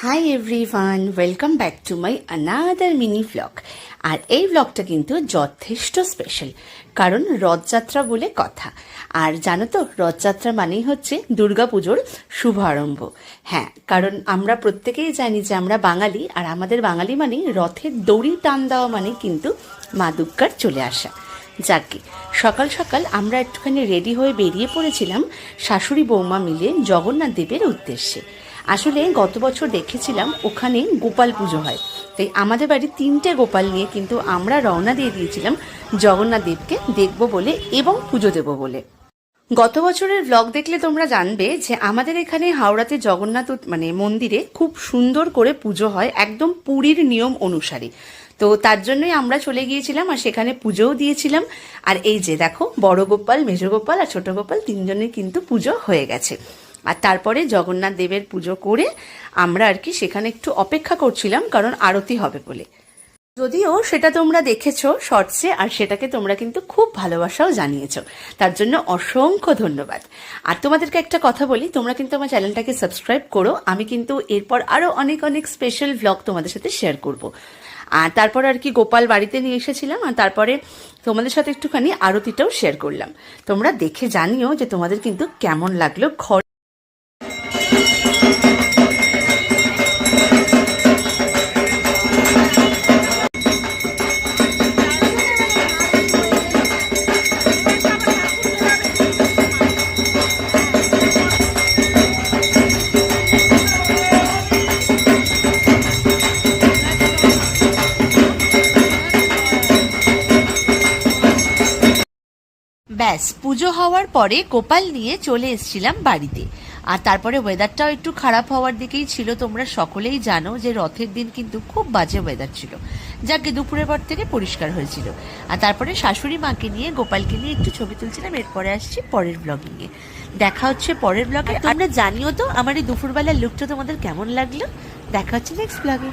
High everyone, welcome back to my another mini vlog. আর এই ভ্লগটা কিন্তু যথেষ্ট স্পেশাল, কারণ রথযাত্রা বলে কথা। আর জানো তো, রথযাত্রা মানেই হচ্ছে দুর্গাপুজোর শুভারম্ভ। হ্যাঁ, কারণ আমরা প্রত্যেকেই জানি যে আমরা বাঙালি, আর আমাদের বাঙালি মানেই রথের দড়ি টান দেওয়া মানে কিন্তু মা দুর্গার চলে আসা। যাকে সকাল সকাল আমরা একটুখানি রেডি হয়ে বেরিয়ে পড়েছিলাম শাশুড়ি বৌমা মিলে জগন্নাথ দেবের উদ্দেশ্যে। আসলে গত বছর দেখেছিলাম ওখানে গোপাল পুজো হয়, তাই আমাদের বাড়ি 3টে গোপাল নিয়ে কিন্তু আমরা রওনা দিয়ে দিয়েছিলাম জগন্নাথ দেবকে দেখবো বলে এবং পুজো দেবো বলে। গত বছরের ব্লগ দেখলে তোমরা জানবে যে আমাদের এখানে হাওড়াতে জগন্নাথ মন্দিরে খুব সুন্দর করে পুজো হয়, একদম পুরীর নিয়ম অনুসারে। তো তার জন্যই আমরা চলে গিয়েছিলাম আর সেখানে পুজোও দিয়েছিলাম। আর এই যে দেখো, বড় গোপাল, মেজ গোপাল আর ছোট গোপাল তিনজনের কিন্তু পুজো হয়ে গেছে। আর তারপরে জগন্নাথ দেবের পুজো করে আমরা আর কি সেখানে একটু অপেক্ষা করছিলাম, কারণ আরতি হবে বলে। যদিও সেটা তোমরা দেখেছো শর্টসে, আর সেটাকে তোমরা কিন্তু খুব ভালোবাসাও জানিয়েছো, তার জন্য অসংখ্য ধন্যবাদ। আর তোমাদেরকে একটা কথা বলি, তোমরা কিন্তু আমার চ্যানেলটাকে সাবস্ক্রাইব করো, আমি কিন্তু এরপর আরও অনেক অনেক স্পেশাল ভ্লগ তোমাদের সাথে শেয়ার করব। আর তারপর আর কি গোপাল বাড়িতে নিয়ে এসেছিলাম, আর তারপরে তোমাদের সাথে একটুখানি আরতিটাও শেয়ার করলাম। তোমরা দেখে জানিও যে তোমাদের কিন্তু কেমন লাগলো। ব্যাস, পুজো হওয়ার পরে গোপাল নিয়ে চলে এসেছিলাম বাড়িতে। আর তারপরে ওয়েদারটাও একটু খারাপ হওয়ার দিকেই ছিল। তোমরা সকলেই জানো যে রথের দিন কিন্তু খুব বাজে ওয়েদার ছিল, যাকে দুপুরের পর থেকে পরিষ্কার হয়েছিল। আর তারপরে শাশুড়ি মাকে নিয়ে, গোপালকে নিয়ে একটু ছবি তুলছিলাম। এরপরে আসছি পরের ব্লগিংয়ে। দেখা হচ্ছে পরের ব্লগে। তোমরা জানিও তো আমার এই দুপুরবেলার লুকটা তোমাদের কেমন লাগলো। দেখা হচ্ছে নেক্সট ব্লগে।